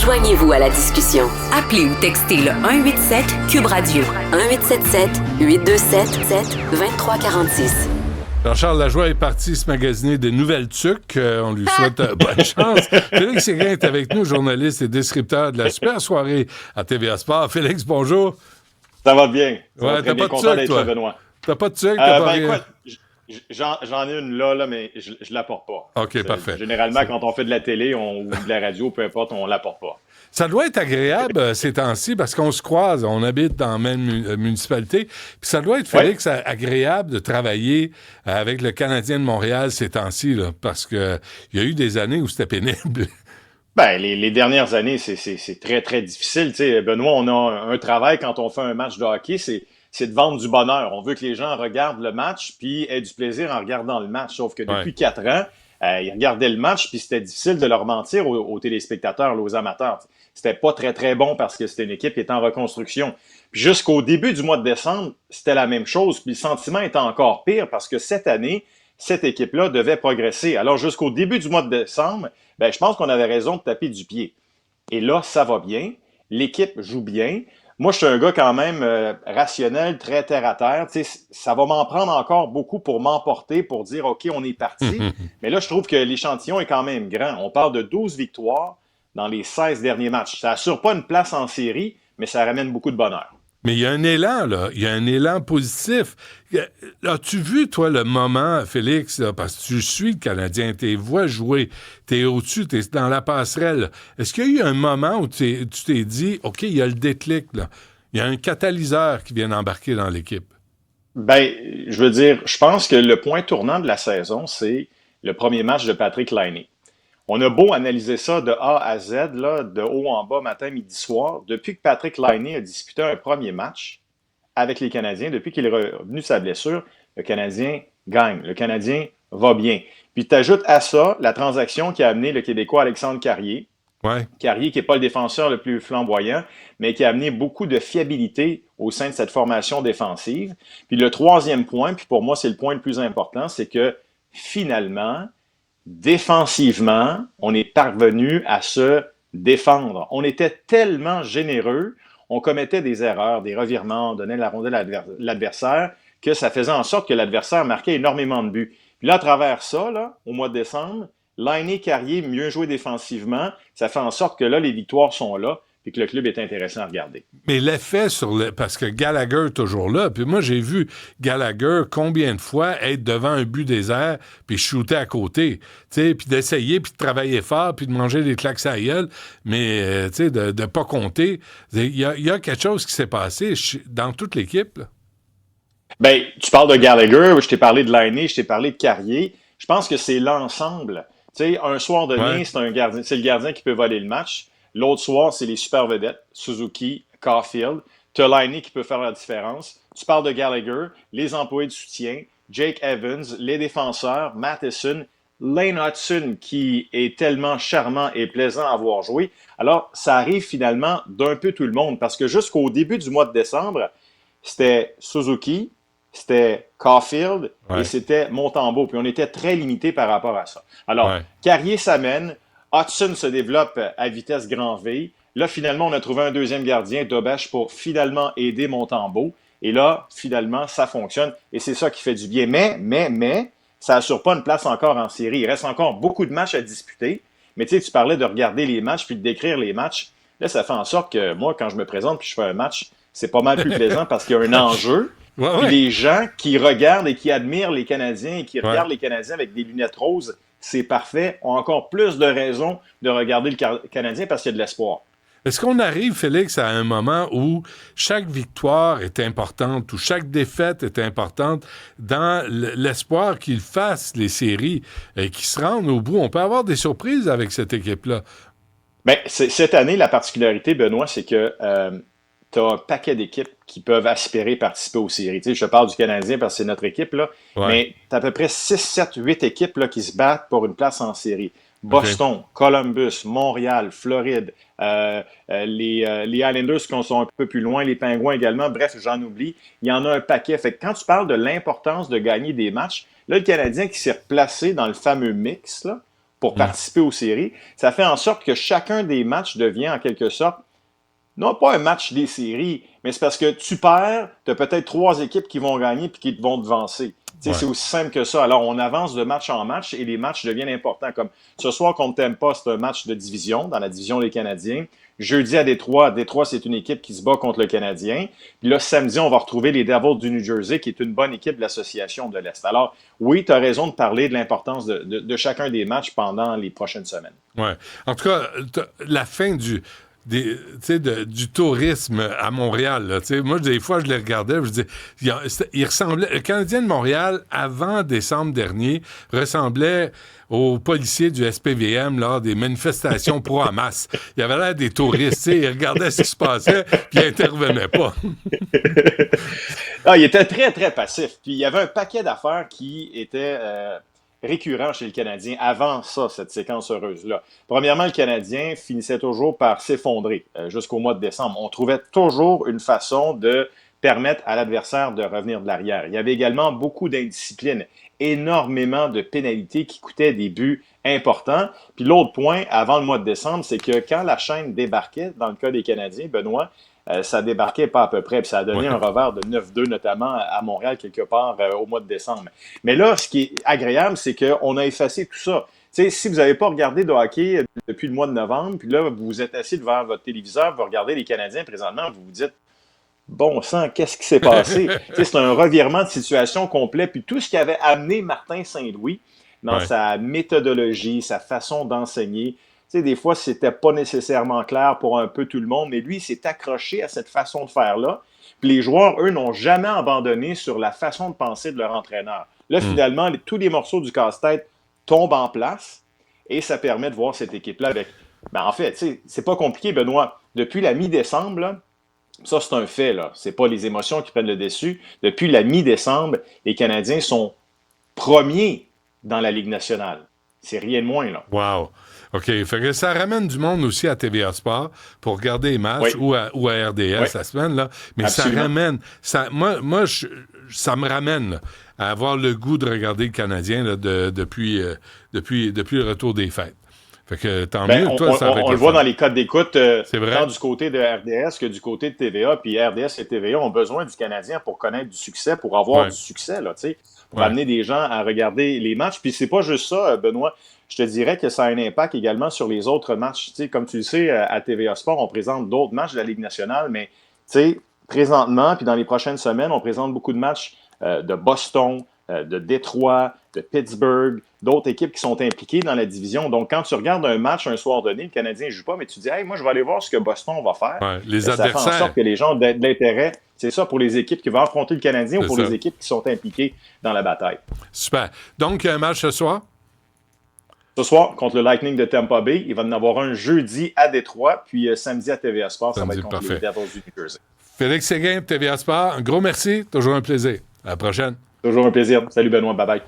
Joignez-vous à la discussion. Appelez ou textez le 187 Cube Radio 1877 827 2346. Jean-Charles Lajoie est parti se magasiner des nouvelles tuques. On lui souhaite bonne chance. Félix Séguin est avec nous, journaliste et descripteur de la super soirée à TVA Sport. Félix, bonjour. Ça va bien. Ouais, t'as pas de tuque, toi? Benoît. T'as pas de tuque? T'as écoute, j'en ai une là, mais je l'apporte pas. OK, parfait. Généralement, quand on fait de la télé ou de la radio, peu importe, on l'apporte pas. Ça doit être agréable ces temps-ci parce qu'on se croise, on habite dans la même municipalité. Puis ça doit être, Félix, agréable de travailler avec le Canadien de Montréal ces temps-ci, là, parce qu'il y a eu des années où c'était pénible. Ben, les dernières années, c'est très, très difficile. Tu sais, Benoît, on a un travail quand on fait un match de hockey, c'est de vendre du bonheur. On veut que les gens regardent le match puis aient du plaisir en regardant le match. Sauf que depuis 4 ans, ils regardaient le match puis c'était difficile de leur mentir aux téléspectateurs, aux amateurs. C'était pas très, très bon parce que c'était une équipe qui était en reconstruction. Puis jusqu'au début du mois de décembre, c'était la même chose. Puis le sentiment était encore pire parce que cette année, cette équipe-là devait progresser. Alors jusqu'au début du mois de décembre, ben, je pense qu'on avait raison de taper du pied. Et là, ça va bien. L'équipe joue bien. Moi, je suis un gars quand même rationnel, très terre-à-terre. Tu sais, ça va m'en prendre encore beaucoup pour m'emporter, pour dire, OK, on est parti. Mais là, je trouve que l'échantillon est quand même grand. On parle de 12 victoires dans les 16 derniers matchs. Ça n'assure pas une place en série, mais ça ramène beaucoup de bonheur. Mais il y a un élan, là. Il y a un élan positif. As-tu vu, toi, le moment, Félix, là, parce que tu suis le Canadien, tes voix jouer, t'es au-dessus, t'es dans la passerelle. Est-ce qu'il y a eu un moment où tu t'es dit, OK, il y a le déclic, là. Il y a un catalyseur qui vient d'embarquer dans l'équipe? Ben, je veux dire, je pense que le point tournant de la saison, c'est le premier match de Patrick Laine. On a beau analyser ça de A à Z, là, de haut en bas, matin, midi, soir. Depuis que Patrick Laine a disputé un premier match avec les Canadiens, depuis qu'il est revenu de sa blessure, le Canadien gagne. Le Canadien va bien. Puis tu ajoutes à ça la transaction qui a amené le Québécois Alexandre Carrier. Ouais. Carrier qui n'est pas le défenseur le plus flamboyant, mais qui a amené beaucoup de fiabilité au sein de cette formation défensive. Puis le troisième point, puis pour moi c'est le point le plus important, c'est que finalement, défensivement, on est parvenu à se défendre. On était tellement généreux, on commettait des erreurs, des revirements, on donnait la rondelle à l'adversaire, que ça faisait en sorte que l'adversaire marquait énormément de buts. Puis là, à travers ça, là, au mois de décembre, Laine, Carrier, mieux joué défensivement, ça fait en sorte que là, les victoires sont là, puis que le club est intéressant à regarder. Mais l'effet sur le... Parce que Gallagher est toujours là, puis moi, j'ai vu Gallagher combien de fois être devant un but désert, puis shooter à côté, tu sais, puis d'essayer, puis de travailler fort, puis de manger des claques à la gueule, mais, tu sais, de pas compter. Il y a quelque chose qui s'est passé dans toute l'équipe, là. Ben, tu parles de Gallagher, je t'ai parlé de Laine, je t'ai parlé de Carrier. Je pense que c'est l'ensemble. Tu sais, un soir donné, c'est le gardien qui peut voler le match. L'autre soir, c'est les super vedettes, Suzuki, Caulfield. Tu as Laine qui peut faire la différence. Tu parles de Gallagher, les employés de soutien, Jake Evans, les défenseurs, Matheson, Lane Hudson qui est tellement charmant et plaisant à voir jouer. Alors, ça arrive finalement d'un peu tout le monde parce que jusqu'au début du mois de décembre, c'était Suzuki, c'était Caulfield et c'était Montembeault. Puis on était très limité par rapport à ça. Alors, Carrier s'amène, Hudson se développe à vitesse grand V. Là, finalement, on a trouvé un deuxième gardien, Dobèche, pour finalement aider Montembeault. Et là, finalement, ça fonctionne. Et c'est ça qui fait du bien. Mais, ça n'assure pas une place encore en série. Il reste encore beaucoup de matchs à disputer. Mais tu sais, tu parlais de regarder les matchs puis de décrire les matchs. Là, ça fait en sorte que moi, quand je me présente puis je fais un match, c'est pas mal plus plaisant parce qu'il y a un enjeu. Puis les gens qui regardent et qui admirent les Canadiens et qui regardent les Canadiens avec des lunettes roses, c'est parfait, ont encore plus de raisons de regarder le Canadien parce qu'il y a de l'espoir. Est-ce qu'on arrive, Félix, à un moment où chaque victoire est importante, où chaque défaite est importante dans l'espoir qu'ils fassent les séries et qu'ils se rendent au bout? On peut avoir des surprises avec cette équipe-là. Bien, cette année, la particularité, Benoît, c'est que tu as un paquet d'équipes qui peuvent aspirer participer aux séries. Tu sais, je te parle du Canadien parce que c'est notre équipe, là, mais tu as à peu près 6, 7, 8 équipes là, qui se battent pour une place en série. Boston, Columbus, Montréal, Floride, les Islanders qui sont un peu plus loin, les Pingouins également, bref, j'en oublie. Il y en a un paquet. Fait que quand tu parles de l'importance de gagner des matchs, là, le Canadien qui s'est replacé dans le fameux mix, là, pour participer aux séries. Ça fait en sorte que chacun des matchs devient en quelque sorte, non pas un match des séries, mais c'est parce que tu perds, tu as peut-être 3 équipes qui vont gagner puis qui vont devancer. Ouais. C'est aussi simple que ça. Alors, on avance de match en match et les matchs deviennent importants. Comme ce soir contre Tampa, c'est un match de division, dans la division des Canadiens. Jeudi à Détroit, c'est une équipe qui se bat contre le Canadien. Puis là, samedi, on va retrouver les Devils du New Jersey, qui est une bonne équipe de l'Association de l'Est. Alors, oui, tu as raison de parler de l'importance de chacun des matchs pendant les prochaines semaines. Oui. En tout cas, la fin du tourisme à Montréal. Là, moi, des fois, je les regardais, je disais, il ressemblait, le Canadien de Montréal, avant décembre dernier, ressemblait aux policiers du SPVM lors des manifestations pro-Hamas. Il y avait l'air des touristes, ils regardaient ce qui se passait, puis ils n'intervenaient pas. Il était très, très passif. Puis il y avait un paquet d'affaires qui étaient récurrent chez le Canadien avant ça, cette séquence heureuse-là. Premièrement, le Canadien finissait toujours par s'effondrer jusqu'au mois de décembre. On trouvait toujours une façon de permettre à l'adversaire de revenir de l'arrière. Il y avait également beaucoup d'indiscipline, énormément de pénalités qui coûtaient des buts importants. Puis l'autre point, avant le mois de décembre, c'est que quand la chaîne débarquait, dans le cas des Canadiens, Benoît, ça débarquait pas à peu près, puis ça a donné un revers de 9-2, notamment à Montréal, quelque part au mois de décembre. Mais là, ce qui est agréable, c'est qu'on a effacé tout ça. T'sais, si vous n'avez pas regardé de hockey depuis le mois de novembre, puis là, vous vous êtes assis devant votre téléviseur, vous regardez les Canadiens présentement, vous vous dites, bon sang, qu'est-ce qui s'est passé? C'est un revirement de situation complet, puis tout ce qui avait amené Martin Saint-Louis dans sa méthodologie, sa façon d'enseigner, des fois, c'était pas nécessairement clair pour un peu tout le monde, mais lui, il s'est accroché à cette façon de faire-là. Puis les joueurs, eux, n'ont jamais abandonné sur la façon de penser de leur entraîneur. Là, finalement, tous les morceaux du casse-tête tombent en place et ça permet de voir cette équipe-là avec... en fait, c'est pas compliqué, Benoît. Depuis la mi-décembre, là, ça, c'est un fait, là. C'est pas les émotions qui prennent le dessus. Depuis la mi-décembre, les Canadiens sont premiers dans la Ligue nationale. C'est rien de moins, là. Wow! OK. Fait que ça ramène du monde aussi à TVA Sport pour regarder les matchs ou à RDS la semaine, là. Mais absolument. Ça ramène... ça me ramène là, à avoir le goût de regarder le Canadien là, depuis le retour des fêtes. Fait que tant mieux, toi, ça va être on le voit dans les codes d'écoute, vrai. Tant du côté de RDS que du côté de TVA. Puis RDS et TVA ont besoin du Canadien pour connaître du succès, pour avoir du succès, là, tu sais, pour amener des gens à regarder les matchs. Puis c'est pas juste ça, Benoît. Je te dirais que ça a un impact également sur les autres matchs. Tu sais, comme tu le sais, à TVA Sport, on présente d'autres matchs de la Ligue nationale, mais tu sais, présentement, puis dans les prochaines semaines, on présente beaucoup de matchs de Boston, de Détroit, de Pittsburgh, d'autres équipes qui sont impliquées dans la division. Donc, quand tu regardes un match un soir donné, le Canadien ne joue pas, mais tu dis, hey, moi, je vais aller voir ce que Boston va faire. Ouais, les adversaires. Ça fait en sorte que les gens ont de l'intérêt. C'est ça pour les équipes qui vont affronter le Canadien ou pour les équipes qui sont impliquées dans la bataille. Super. Donc, un match ce soir? Ce soir, contre le Lightning de Tampa Bay, il va en avoir un jeudi à Détroit, puis samedi à TVA Sport, ça va être contre les Devils du New Jersey. Félix Séguin, TVA Sport, un gros merci, toujours un plaisir. À la prochaine. Toujours un plaisir. Salut Benoît, bye bye.